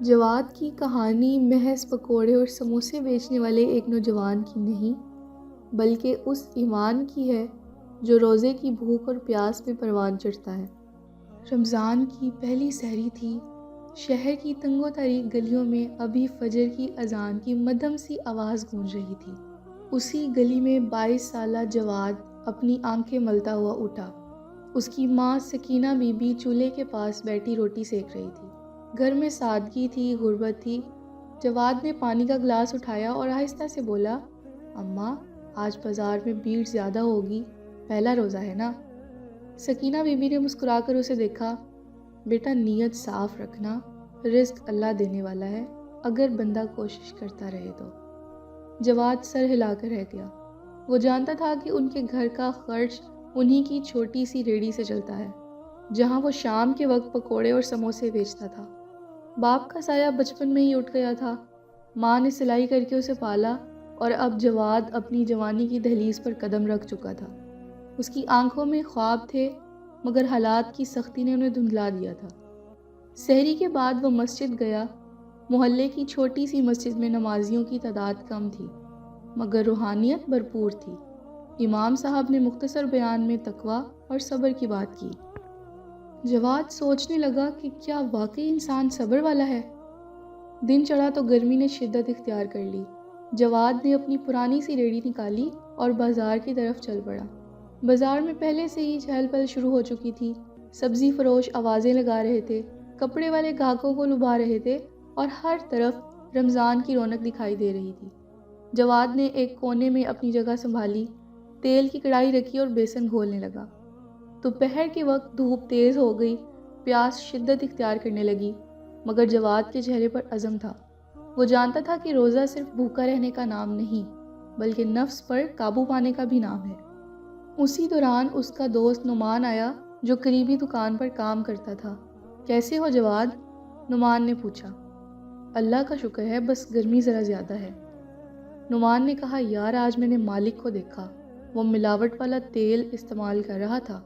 جواد کی کہانی محض پکوڑے اور سموسے بیچنے والے ایک نوجوان کی نہیں، بلکہ اس ایمان کی ہے جو روزے کی بھوک اور پیاس میں پروان چڑھتا ہے۔ رمضان کی پہلی سحری تھی۔ شہر کی تنگ و تاریک گلیوں میں ابھی فجر کی اذان کی مدھم سی آواز گونج رہی تھی۔ اسی گلی میں 22 سالہ جواد اپنی آنکھیں ملتا ہوا اٹھا۔ اس کی ماں سکینہ بی بی چولہے کے پاس بیٹھی روٹی سیک رہی تھی۔ گھر میں سادگی تھی، غربت تھی۔ جواد نے پانی کا گلاس اٹھایا اور آہستہ سے بولا، اماں آج بازار میں بھیڑ زیادہ ہوگی، پہلا روزہ ہے نا؟ سکینہ بی بی نے مسکرا کر اسے دیکھا، بیٹا نیت صاف رکھنا، رزق اللہ دینے والا ہے، اگر بندہ کوشش کرتا رہے تو۔ جواد سر ہلا کر رہ گیا۔ وہ جانتا تھا کہ ان کے گھر کا خرچ انہی کی چھوٹی سی ریڑھی سے چلتا ہے، جہاں وہ شام کے وقت پکوڑے اور سموسے بیچتا تھا۔ باپ کا سایہ بچپن میں ہی اٹھ گیا تھا۔ ماں نے سلائی کر کے اسے پالا اور اب جواد اپنی جوانی کی دہلیز پر قدم رکھ چکا تھا۔ اس کی آنکھوں میں خواب تھے، مگر حالات کی سختی نے انہیں دھندلا دیا تھا۔ سحری کے بعد وہ مسجد گیا۔ محلے کی چھوٹی سی مسجد میں نمازیوں کی تعداد کم تھی، مگر روحانیت بھرپور تھی۔ امام صاحب نے مختصر بیان میں تقویٰ اور صبر کی بات کی۔ جواد سوچنے لگا کہ کیا واقعی انسان صبر والا ہے؟ دن چڑھا تو گرمی نے شدت اختیار کر لی۔ جواد نے اپنی پرانی سی ریڑھی نکالی اور بازار کی طرف چل پڑا۔ بازار میں پہلے سے ہی چہل پہل شروع ہو چکی تھی۔ سبزی فروش آوازیں لگا رہے تھے، کپڑے والے گاہکوں کو لبھا رہے تھے اور ہر طرف رمضان کی رونق دکھائی دے رہی تھی۔ جواد نے ایک کونے میں اپنی جگہ سنبھالی، تیل کی کڑائی رکھی اور بیسن گھولنے لگا۔ دوپہر کے وقت دھوپ تیز ہو گئی، پیاس شدت اختیار کرنے لگی، مگر جواد کے چہرے پر عزم تھا۔ وہ جانتا تھا کہ روزہ صرف بھوکا رہنے کا نام نہیں، بلکہ نفس پر قابو پانے کا بھی نام ہے۔ اسی دوران اس کا دوست نعمان آیا جو قریبی دکان پر کام کرتا تھا۔ کیسے ہو جواد؟ نعمان نے پوچھا۔ اللہ کا شکر ہے، بس گرمی ذرا زیادہ ہے۔ نعمان نے کہا، یار آج میں نے مالک کو دیکھا، وہ ملاوٹ والا تیل استعمال کر رہا تھا،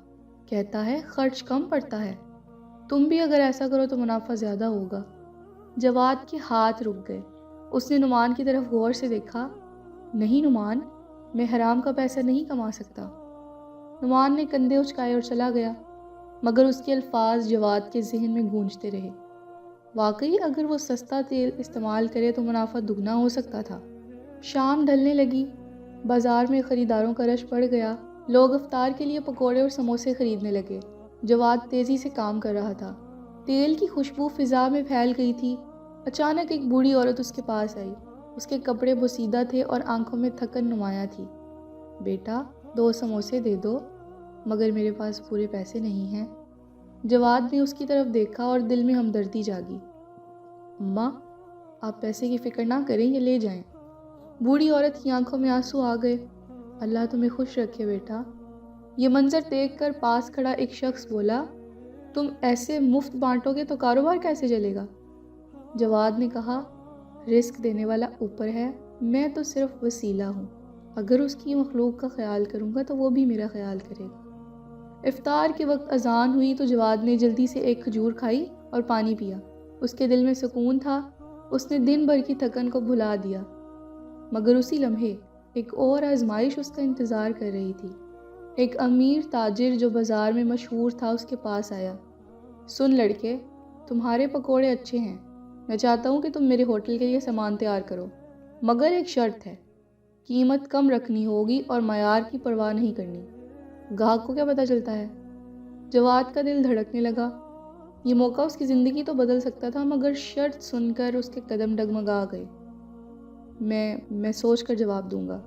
کہتا ہے خرچ کم پڑتا ہے، تم بھی اگر ایسا کرو تو منافع زیادہ ہوگا۔ جواد کے ہاتھ رک گئے۔ اس نے نعمان کی طرف غور سے دیکھا۔ نہیں نعمان، میں حرام کا پیسہ نہیں کما سکتا۔ نعمان نے کندھے اچکائے اور چلا گیا، مگر اس کے الفاظ جواد کے ذہن میں گونجتے رہے۔ واقعی اگر وہ سستا تیل استعمال کرے تو منافع دگنا ہو سکتا تھا۔ شام ڈھلنے لگی، بازار میں خریداروں کا رش بڑھ گیا۔ لوگ افطار کے لیے پکوڑے اور سموسے خریدنے لگے۔ جواد تیزی سے کام کر رہا تھا۔ تیل کی خوشبو فضا میں پھیل گئی تھی۔ اچانک ایک بوڑھی عورت اس کے پاس آئی۔ اس کے کپڑے بوسیدہ تھے اور آنکھوں میں تھکن نمایاں تھی۔ بیٹا 2 سموسے دے دو، مگر میرے پاس پورے پیسے نہیں ہیں۔ جواد نے اس کی طرف دیکھا اور دل میں ہمدردی جاگی۔ اماں آپ پیسے کی فکر نہ کریں، یہ لے جائیں۔ بوڑھی عورت کی آنکھوں میں آنسو آ گئے۔ اللہ تمہیں خوش رکھے بیٹا۔ یہ منظر دیکھ کر پاس کھڑا ایک شخص بولا، تم ایسے مفت بانٹو گے تو کاروبار کیسے چلے گا؟ جواد نے کہا، رزق دینے والا اوپر ہے، میں تو صرف وسیلہ ہوں۔ اگر اس کی مخلوق کا خیال کروں گا تو وہ بھی میرا خیال کرے گا۔ افطار کے وقت اذان ہوئی تو جواد نے جلدی سے ایک کھجور کھائی اور پانی پیا۔ اس کے دل میں سکون تھا، اس نے دن بھر کی تھکن کو بھلا دیا۔ مگر اسی لمحے ایک اور آزمائش اس کا انتظار کر رہی تھی۔ ایک امیر تاجر جو بازار میں مشہور تھا اس کے پاس آیا۔ سن لڑکے، تمہارے پکوڑے اچھے ہیں، میں چاہتا ہوں کہ تم میرے ہوٹل کے لیے سامان تیار کرو، مگر ایک شرط ہے، قیمت کم رکھنی ہوگی اور معیار کی پرواہ نہیں کرنی۔ گاہک کو کیا پتہ چلتا ہے؟ جواد کا دل دھڑکنے لگا۔ یہ موقع اس کی زندگی تو بدل سکتا تھا، مگر شرط سن کر اس کے قدم ڈگمگا گئے۔ میں سوچ کر جواب دوں گا۔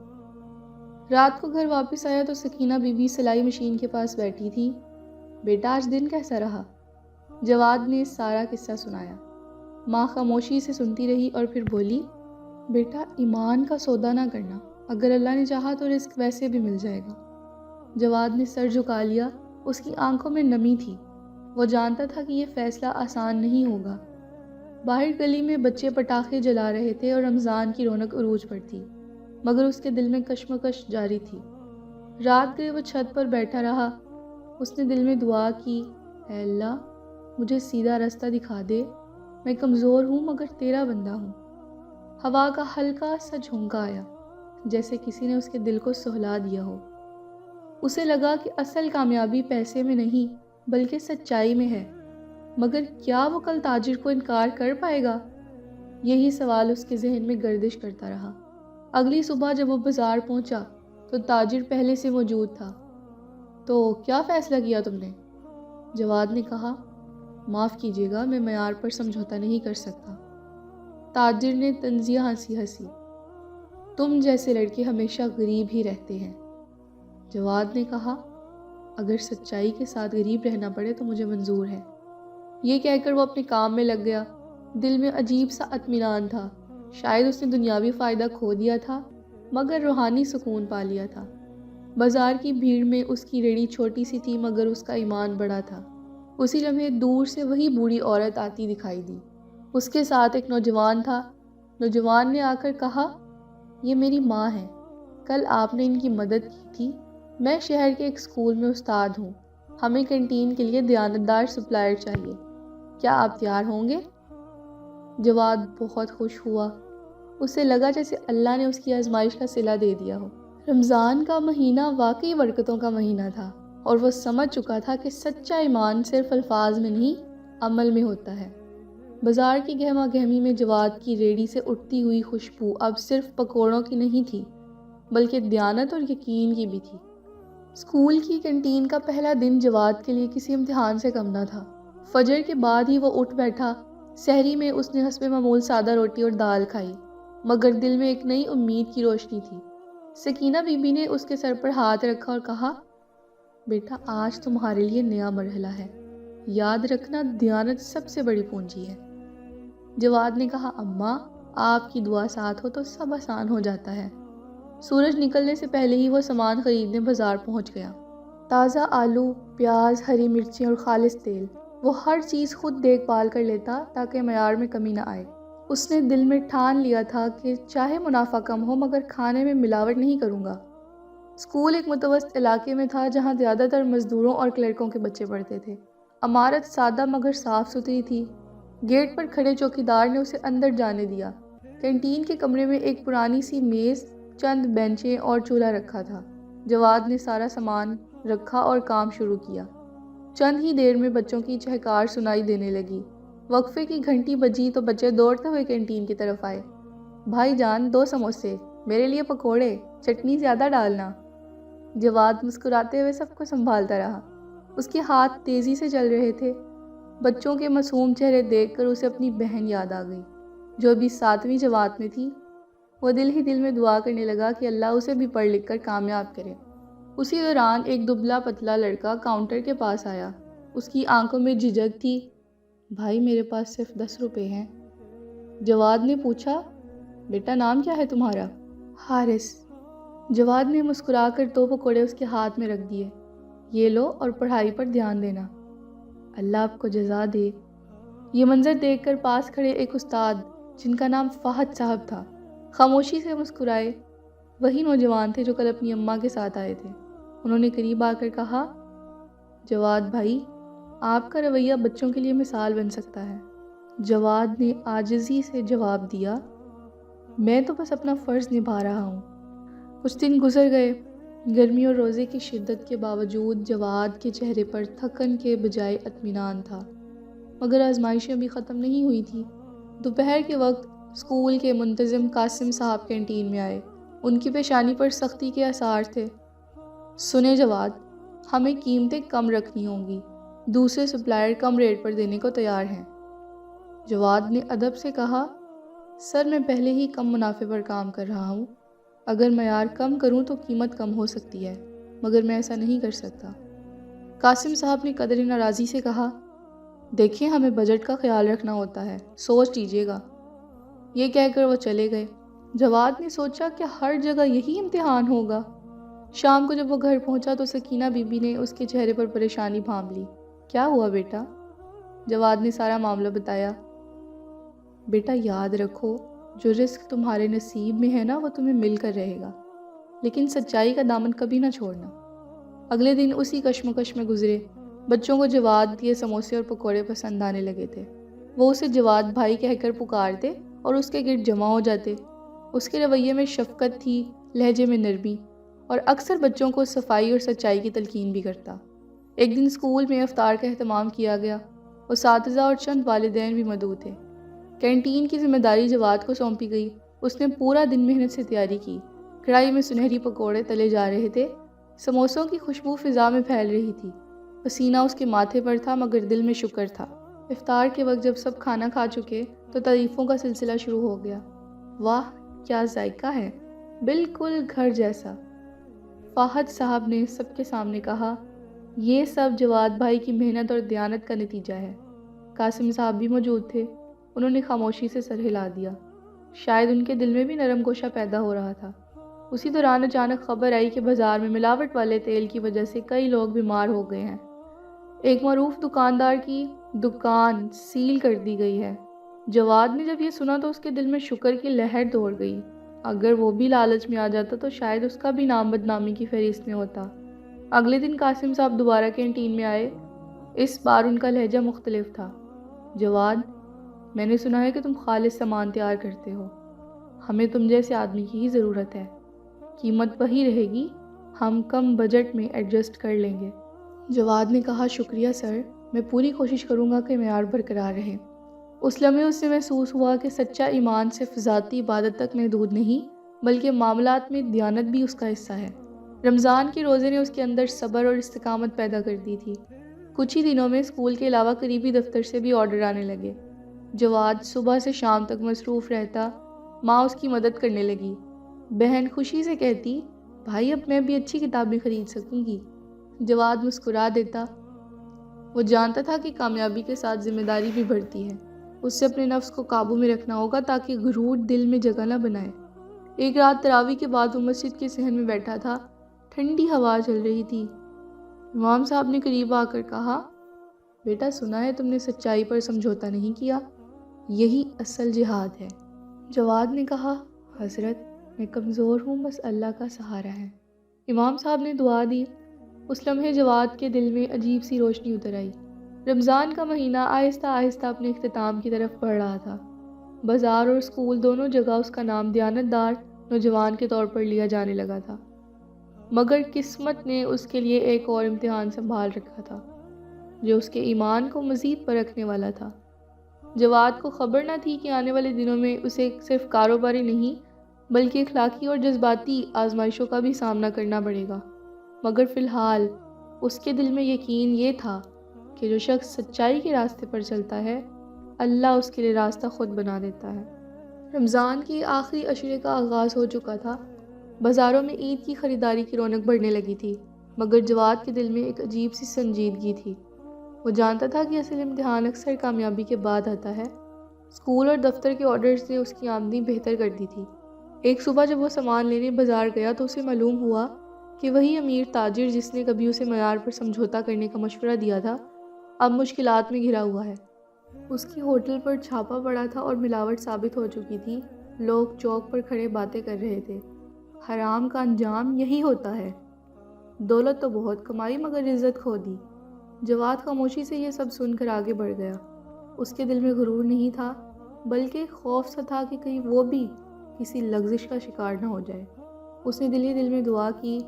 رات کو گھر واپس آیا تو سکینہ بی بی سلائی مشین کے پاس بیٹھی تھی۔ بیٹا آج دن کیسا رہا؟ جواد نے سارا قصہ سنایا۔ ماں خاموشی سے سنتی رہی اور پھر بولی، بیٹا ایمان کا سودا نہ کرنا، اگر اللہ نے چاہا تو رزق ویسے بھی مل جائے گا۔ جواد نے سر جھکا لیا، اس کی آنکھوں میں نمی تھی۔ وہ جانتا تھا کہ یہ فیصلہ آسان نہیں ہوگا۔ باہر گلی میں بچے پٹاخے جلا رہے تھے اور رمضان کی رونق عروج پر تھی، مگر اس کے دل میں کشمکش جاری تھی۔ رات گئے وہ چھت پر بیٹھا رہا۔ اس نے دل میں دعا کی، اے اللہ مجھے سیدھا راستہ دکھا دے، میں کمزور ہوں مگر تیرا بندہ ہوں۔ ہوا کا ہلکا سا جھونکا آیا، جیسے کسی نے اس کے دل کو سہلا دیا ہو۔ اسے لگا کہ اصل کامیابی پیسے میں نہیں بلکہ سچائی میں ہے۔ مگر کیا وہ کل تاجر کو انکار کر پائے گا؟ یہی سوال اس کے ذہن میں گردش کرتا رہا۔ اگلی صبح جب وہ بازار پہنچا تو تاجر پہلے سے موجود تھا۔ تو کیا فیصلہ کیا تم نے؟ جواد نے کہا، معاف کیجیے گا، میں معیار پر سمجھوتا نہیں کر سکتا۔ تاجر نے طنزیہ ہنسی، تم جیسے لڑکے ہمیشہ غریب ہی رہتے ہیں۔ جواد نے کہا، اگر سچائی کے ساتھ غریب رہنا پڑے تو مجھے منظور ہے۔ یہ کہہ کر وہ اپنے کام میں لگ گیا۔ دل میں عجیب سا اطمینان تھا۔ شاید اس نے دنیاوی فائدہ کھو دیا تھا مگر روحانی سکون پا لیا تھا۔ بازار کی بھیڑ میں اس کی ریڑھی چھوٹی سی تھی مگر اس کا ایمان بڑا تھا۔ اسی لمحے دور سے وہی بوڑھی عورت آتی دکھائی دی۔ اس کے ساتھ ایک نوجوان تھا۔ نوجوان نے آ کر کہا، یہ میری ماں ہے، کل آپ نے ان کی مدد کی تھی۔ میں شہر کے ایک اسکول میں استاد ہوں، ہمیں کینٹین کے لیے دیانتدار سپلائر چاہیے، کیا آپ تیار ہوں گے؟ جواد بہت خوش ہوا۔ اسے لگا جیسے اللہ نے اس کی آزمائش کا صلہ دے دیا ہو۔ رمضان کا مہینہ واقعی برکتوں کا مہینہ تھا اور وہ سمجھ چکا تھا کہ سچا ایمان صرف الفاظ میں نہیں عمل میں ہوتا ہے۔ بازار کی گہما گہمی میں جواد کی ریڑھی سے اٹھتی ہوئی خوشبو اب صرف پکوڑوں کی نہیں تھی بلکہ دیانت اور یقین کی بھی تھی۔ اسکول کی کینٹین کا پہلا دن جواد کے لیے کسی امتحان سے کم نہ تھا۔ فجر کے بعد ہی وہ اٹھ بیٹھا۔ سحری میں اس نے حسب معمول سادہ روٹی اور دال کھائی مگر دل میں ایک نئی امید کی روشنی تھی۔ سکینہ بی بی نے اس کے سر پر ہاتھ رکھا اور کہا، بیٹا آج تمہارے لیے نیا مرحلہ ہے، یاد رکھنا دیانت سب سے بڑی پونجی ہے۔ جواد نے کہا، اماں آپ کی دعا ساتھ ہو تو سب آسان ہو جاتا ہے۔ سورج نکلنے سے پہلے ہی وہ سامان خریدنے بازار پہنچ گیا۔ تازہ آلو، پیاز، ہری مرچیں اور خالص تیل، وہ ہر چیز خود دیکھ بھال کر لیتا تاکہ معیار میں کمی نہ آئے۔ اس نے دل میں ٹھان لیا تھا کہ چاہے منافع کم ہو مگر کھانے میں ملاوٹ نہیں کروں گا۔ اسکول ایک متوسط علاقے میں تھا جہاں زیادہ تر مزدوروں اور کلرکوں کے بچے پڑھتے تھے۔ عمارت سادہ مگر صاف ستھری تھی۔ گیٹ پر کھڑے چوکیدار نے اسے اندر جانے دیا۔ کینٹین کے کمرے میں ایک پرانی سی میز، چند بینچیں اور چولہا رکھا تھا۔ جواد نے سارا سامان رکھا اور کام شروع کیا۔ چند ہی دیر میں بچوں کی چہکار سنائی دینے لگی۔ وقفے کی گھنٹی بجی تو بچے دوڑتے ہوئے کینٹین کی طرف آئے۔ بھائی جان 2 سموسے، میرے لیے پکوڑے، چٹنی زیادہ ڈالنا۔ جواد مسکراتے ہوئے سب کو سنبھالتا رہا۔ اس کے ہاتھ تیزی سے چل رہے تھے۔ بچوں کے معصوم چہرے دیکھ کر اسے اپنی بہن یاد آ گئی جو ابھی 7ویں جماعت میں تھی۔ وہ دل ہی دل میں دعا کرنے لگا کہ اللہ اسے بھی پڑھ لکھ کر کامیاب کرے۔ اسی دوران ایک دبلا پتلا لڑکا کاؤنٹر کے پاس آیا۔ اس کی آنکھوں میں جھجک تھی۔ بھائی میرے پاس صرف 10 روپے ہیں۔ جواد نے پوچھا، بیٹا نام کیا ہے تمہارا؟ حارث۔ جواد نے مسکرا کر 2 پکوڑے اس کے ہاتھ میں رکھ دیے۔ یہ لو اور پڑھائی پر دھیان دینا، اللہ آپ کو جزا دے۔ یہ منظر دیکھ کر پاس کھڑے ایک استاد جن کا نام فہد صاحب تھا خاموشی سے مسکرائے۔ وہی نوجوان تھے جو کل اپنی اماں کے ساتھ آئے تھے۔ انہوں نے قریب آ کر کہا، جواد بھائی آپ کا رویہ بچوں کے لیے مثال بن سکتا ہے۔ جواد نے عاجزی سے جواب دیا، میں تو بس اپنا فرض نبھا رہا ہوں۔ کچھ دن گزر گئے۔ گرمی اور روزے کی شدت کے باوجود جواد کے چہرے پر تھکن کے بجائے اطمینان تھا مگر آزمائشیں ابھی ختم نہیں ہوئی تھیں۔ دوپہر کے وقت اسکول کے منتظم قاسم صاحب کینٹین میں آئے۔ ان کی پیشانی پر سختی کے آثار تھے۔ سنیں جواد، ہمیں قیمتیں کم رکھنی ہوں گی، دوسرے سپلائر کم ریٹ پر دینے کو تیار ہیں۔ جواد نے ادب سے کہا، سر میں پہلے ہی کم منافع پر کام کر رہا ہوں، اگر معیار کم کروں تو قیمت کم ہو سکتی ہے مگر میں ایسا نہیں کر سکتا۔ قاسم صاحب نے قدر ناراضی سے کہا، دیکھیں ہمیں بجٹ کا خیال رکھنا ہوتا ہے، سوچ لیجیے گا۔ یہ کہہ کر وہ چلے گئے۔ جواد نے سوچا کہ ہر جگہ یہی امتحان ہوگا۔ شام کو جب وہ گھر پہنچا تو سکینہ بی بی نے اس کے چہرے پر پریشانی بھانپ لی۔ کیا ہوا بیٹا؟ جواد نے سارا معاملہ بتایا۔ بیٹا یاد رکھو، جو رزق تمہارے نصیب میں ہے نا وہ تمہیں مل کر رہے گا، لیکن سچائی کا دامن کبھی نہ چھوڑنا۔ اگلے دن اسی کشمکش میں گزرے۔ بچوں کو جواد دیے سموسے اور پکوڑے پسند آنے لگے تھے۔ وہ اسے جواد بھائی کہہ کر پکارتے اور اس کے گرد جمع ہو جاتے۔ اس کے رویے میں شفقت تھی، لہجے میں نرمی، اور اکثر بچوں کو صفائی اور سچائی کی تلقین بھی کرتا۔ ایک دن اسکول میں افطار کا اہتمام کیا گیا۔ اساتذہ اور چند والدین بھی مدعو تھے۔ کینٹین کی ذمہ داری جواد کو سونپی گئی۔ اس نے پورا دن محنت سے تیاری کی۔ کڑھائی میں سنہری پکوڑے تلے جا رہے تھے، سموسوں کی خوشبو فضا میں پھیل رہی تھی۔ پسینہ اس کے ماتھے پر تھا مگر دل میں شکر تھا۔ افطار کے وقت جب سب کھانا کھا چکے تو تعریفوں کا سلسلہ شروع ہو گیا۔ واہ کیا ذائقہ ہے، بالکل گھر جیسا۔ فہد صاحب نے سب کے سامنے کہا، یہ سب جواد بھائی کی محنت اور دیانت کا نتیجہ ہے۔ قاسم صاحب بھی موجود تھے۔ انہوں نے خاموشی سے سر ہلا دیا۔ شاید ان کے دل میں بھی نرم گوشہ پیدا ہو رہا تھا۔ اسی دوران اچانک خبر آئی کہ بازار میں ملاوٹ والے تیل کی وجہ سے کئی لوگ بیمار ہو گئے ہیں۔ ایک معروف دکاندار کی دکان سیل کر دی گئی ہے۔ جواد نے جب یہ سنا تو اس کے دل میں شکر کی لہر دوڑ گئی۔ اگر وہ بھی لالچ میں آ جاتا تو شاید اس کا بھی نام بدنامی کی فہرست میں ہوتا۔ اگلے دن قاسم صاحب دوبارہ کینٹین میں آئے۔ اس بار ان کا لہجہ مختلف تھا۔ جواد، میں نے سنا ہے کہ تم خالص سامان تیار کرتے ہو۔ ہمیں تم جیسے آدمی کی ہی ضرورت ہے۔ قیمت وہی رہے گی، ہم کم بجٹ میں ایڈجسٹ کر لیں گے۔ جواد نے کہا، شکریہ سر، میں پوری کوشش کروں گا کہ معیار برقرار رہے۔ اس لمحے اس سے محسوس ہوا کہ سچا ایمان صرف ذاتی عبادت تک محدود نہیں بلکہ معاملات میں دیانت بھی اس کا حصہ ہے۔ رمضان کے روزے نے اس کے اندر صبر اور استقامت پیدا کر دی تھی۔ کچھ ہی دنوں میں اسکول کے علاوہ قریبی دفتر سے بھی آرڈر آنے لگے۔ جواد صبح سے شام تک مصروف رہتا۔ ماں اس کی مدد کرنے لگی۔ بہن خوشی سے کہتی، بھائی اب میں بھی اچھی کتابیں خرید سکوں گی۔ جواد مسکرا دیتا۔ وہ جانتا تھا کہ کامیابی کے ساتھ ذمہ داری بھی بڑھتی ہے۔ اس سے اپنے نفس کو قابو میں رکھنا ہوگا تاکہ غرور دل میں جگہ نہ بنائے۔ ایک رات تراویح کے بعد وہ مسجد کے صحن میں بیٹھا تھا۔ ٹھنڈی ہوا چل رہی تھی۔ امام صاحب نے قریب آ کر کہا، بیٹا سنا ہے تم نے سچائی پر سمجھوتا نہیں کیا، یہی اصل جہاد ہے۔ جواد نے کہا، حضرت میں کمزور ہوں، بس اللہ کا سہارا ہے۔ امام صاحب نے دعا دی۔ اس لمحے جواد کے دل میں عجیب سی روشنی اتر آئی۔ رمضان کا مہینہ آہستہ آہستہ اپنے اختتام کی طرف بڑھ رہا تھا۔ بازار اور اسکول دونوں جگہ اس کا نام دیانتدار نوجوان کے طور پر لیا جانے لگا تھا۔ مگر قسمت نے اس کے لیے ایک اور امتحان سنبھال رکھا تھا جو اس کے ایمان کو مزید پرکھنے والا تھا۔ جواد کو خبر نہ تھی کہ آنے والے دنوں میں اسے صرف کاروباری نہیں بلکہ اخلاقی اور جذباتی آزمائشوں کا بھی سامنا کرنا پڑے گا، مگر فی الحال اس کے دل میں یقین یہ تھا کہ جو شخص سچائی کے راستے پر چلتا ہے اللہ اس کے لیے راستہ خود بنا دیتا ہے۔ رمضان کی آخری عشرے کا آغاز ہو چکا تھا۔ بازاروں میں عید کی خریداری کی رونق بڑھنے لگی تھی، مگر جواد کے دل میں ایک عجیب سی سنجیدگی تھی۔ وہ جانتا تھا کہ اصل امتحان اکثر کامیابی کے بعد آتا ہے۔ اسکول اور دفتر کے آرڈرز نے اس کی آمدنی بہتر کر دی تھی۔ ایک صبح جب وہ سامان لینے بازار گیا تو اسے معلوم ہوا کہ وہی امیر تاجر جس نے کبھی اسے معیار پر سمجھوتا کرنے کا مشورہ دیا تھا اب مشکلات میں گھرا ہوا ہے۔ اس کی ہوٹل پر چھاپا پڑا تھا اور ملاوٹ ثابت ہو چکی تھی۔ لوگ چوک پر کھڑے باتیں کر رہے تھے، حرام کا انجام یہی ہوتا ہے، دولت تو بہت کمائی مگر عزت کھو دی۔ جواد خاموشی سے یہ سب سن کر آگے بڑھ گیا۔ اس کے دل میں غرور نہیں تھا بلکہ خوف سا تھا کہ کہیں وہ بھی کسی لغزش کا شکار نہ ہو جائے۔ اس نے دل ہی دل میں دعا کی،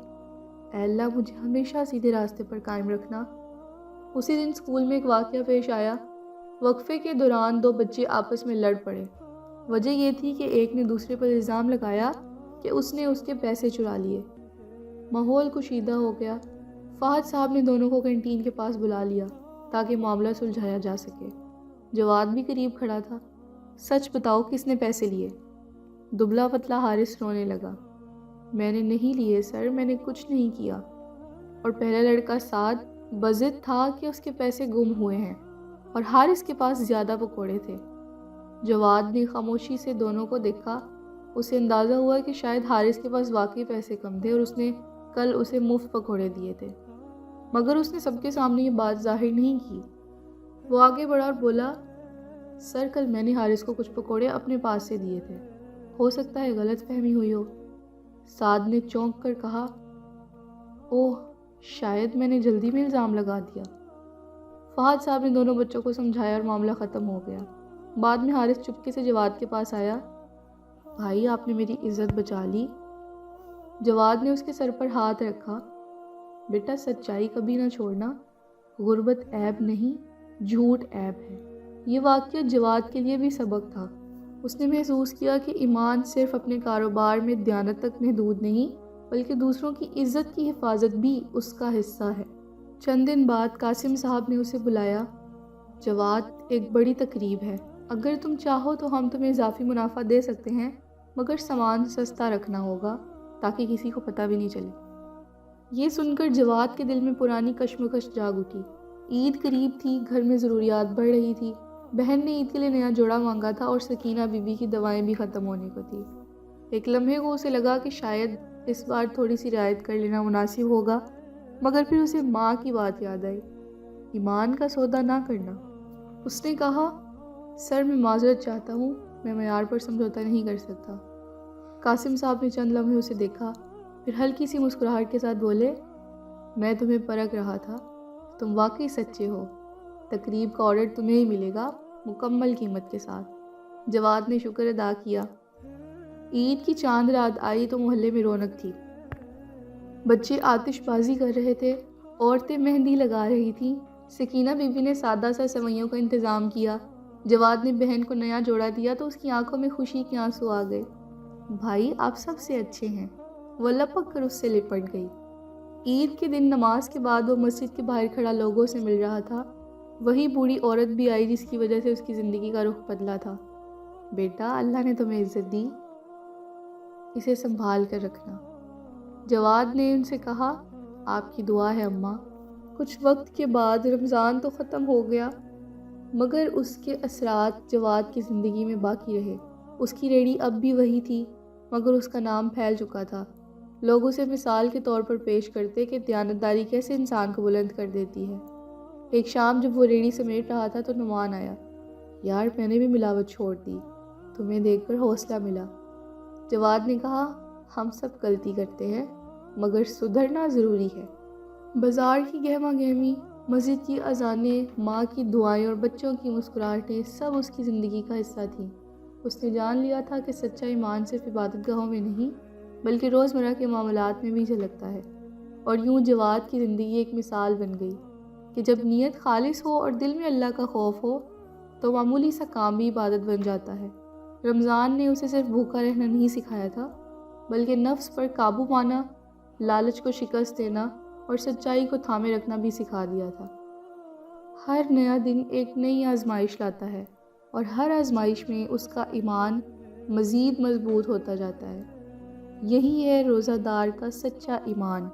اے اللہ مجھے ہمیشہ سیدھے راستے پر قائم رکھنا۔ اسی دن اسکول میں ایک واقعہ پیش آیا۔ وقفے کے دوران دو بچے آپس میں لڑ پڑے۔ وجہ یہ تھی کہ ایک نے دوسرے پر الزام لگایا کہ اس نے اس کے پیسے چرا لیے۔ ماحول کشیدہ ہو گیا۔ فہد صاحب نے دونوں کو کینٹین کے پاس بلا لیا تاکہ معاملہ سلجھایا جا سکے۔ جواد بھی قریب کھڑا تھا۔ سچ بتاؤ کس نے پیسے لیے؟ دبلا پتلا حارث رونے لگا۔ میں نے نہیں لیے سر، میں نے کچھ نہیں کیا۔ اور پہلا لڑکا سعد بضد تھا کہ اس کے پیسے گم ہوئے ہیں اور حارث کے پاس زیادہ پکوڑے تھے۔ جواد نے خاموشی سے دونوں کو دیکھا۔ اسے اندازہ ہوا کہ شاید حارث کے پاس واقعی پیسے کم تھے اور اس نے کل اسے مفت پکوڑے دیے تھے، مگر اس نے سب کے سامنے یہ بات ظاہر نہیں کی۔ وہ آگے بڑھا اور بولا، سر کل میں نے حارث کو کچھ پکوڑے اپنے پاس سے دیے تھے، ہو سکتا ہے غلط فہمی ہوئی ہو۔ سعد نے چونک کر کہا، اوہ شاید میں نے جلدی میں الزام لگا دیا۔ فہد صاحب نے دونوں بچوں کو سمجھایا اور معاملہ ختم ہو گیا۔ بعد میں حارث چپکے سے جواد کے پاس آیا۔ بھائی آپ نے میری عزت بچا لی۔ جواد نے اس کے سر پر ہاتھ رکھا۔ بیٹا سچائی کبھی نہ چھوڑنا، غربت عیب نہیں، جھوٹ عیب ہے۔ یہ واقعہ جواد کے لیے بھی سبق تھا۔ اس نے محسوس کیا کہ ایمان صرف اپنے کاروبار میں دیانت تک محدود نہیں، بلکہ دوسروں کی عزت کی حفاظت بھی اس کا حصہ ہے۔ چند دن بعد قاسم صاحب نے اسے بلایا۔ جواد، ایک بڑی تقریب ہے، اگر تم چاہو تو ہم تمہیں اضافی منافع دے سکتے ہیں، مگر سامان سستا رکھنا ہوگا تاکہ کسی کو پتہ بھی نہیں چلے۔ یہ سن کر جواد کے دل میں پرانی کشمکش جاگ اٹھی۔ عید قریب تھی، گھر میں ضروریات بڑھ رہی تھی۔ بہن نے عید کے لیے نیا جوڑا مانگا تھا اور سکینہ بی بی کی دوائیں بھی ختم ہونے کو تھی۔ ایک لمحے کو اسے لگا کہ شاید اس بار تھوڑی سی رعایت کر لینا مناسب ہوگا، مگر پھر اسے ماں کی بات یاد آئی، ایمان کا سودا نہ کرنا۔ اس نے کہا، سر میں معذرت چاہتا ہوں، میں معیار پر سمجھوتہ نہیں کر سکتا۔ قاسم صاحب نے چند لمحے اسے دیکھا، پھر ہلکی سی مسکراہٹ کے ساتھ بولے، میں تمہیں پرکھ رہا تھا، تم واقعی سچے ہو، تقریب کا آرڈر تمہیں ہی ملے گا، مکمل قیمت کے ساتھ۔ جواد نے شکر ادا کیا۔ عید کی چاند رات آئی تو محلے میں رونق تھی۔ بچے آتش بازی کر رہے تھے، عورتیں مہندی لگا رہی تھیں، سکینہ بی بی نے سادہ سا سوئیوں کا انتظام کیا۔ جواد نے بہن کو نیا جوڑا دیا تو اس کی آنکھوں میں خوشی کے آنسو آ گئے۔ بھائی آپ سب سے اچھے ہیں، وہ لپک کر اس سے لپٹ گئی۔ عید کے دن نماز کے بعد وہ مسجد کے باہر کھڑا لوگوں سے مل رہا تھا۔ وہی بوڑھی عورت بھی آئی جس کی وجہ سے اس کی زندگی کا رخ بدلا تھا۔ بیٹا اللہ نے تمہیں عزت دی، اسے سنبھال کر رکھنا۔ جواد نے ان سے کہا، آپ کی دعا ہے اماں۔ کچھ وقت کے بعد رمضان تو ختم ہو گیا، مگر اس کے اثرات جواد کی زندگی میں باقی رہے۔ اس کی ریڑھی اب بھی وہی تھی، مگر اس کا نام پھیل چکا تھا۔ لوگ اسے مثال کے طور پر پیش کرتے کہ دیانتداری کیسے انسان کو بلند کر دیتی ہے۔ ایک شام جب وہ ریڑھی سمیٹ رہا تھا تو نعمان آیا۔ یار میں نے بھی ملاوٹ چھوڑ دی، تمہیں دیکھ کر حوصلہ ملا۔ جواد نے کہا، ہم سب غلطی کرتے ہیں، مگر سدھرنا ضروری ہے۔ بازار کی گہما گہمی، مسجد کی اذانیں، ماں کی دعائیں اور بچوں کی مسکراہٹیں سب اس کی زندگی کا حصہ تھیں۔ اس نے جان لیا تھا کہ سچا ایمان صرف عبادت گاہوں میں نہیں، بلکہ روزمرہ کے معاملات میں بھی جھلکتا ہے۔ اور یوں جواد کی زندگی ایک مثال بن گئی کہ جب نیت خالص ہو اور دل میں اللہ کا خوف ہو تو معمولی سا کام بھی عبادت بن جاتا ہے۔ رمضان نے اسے صرف بھوکا رہنا نہیں سکھایا تھا، بلکہ نفس پر قابو پانا، لالچ کو شکست دینا اور سچائی کو تھامے رکھنا بھی سکھا دیا تھا۔ ہر نیا دن ایک نئی آزمائش لاتا ہے، اور ہر آزمائش میں اس کا ایمان مزید مضبوط ہوتا جاتا ہے۔ یہی ہے روزہ دار کا سچا ایمان۔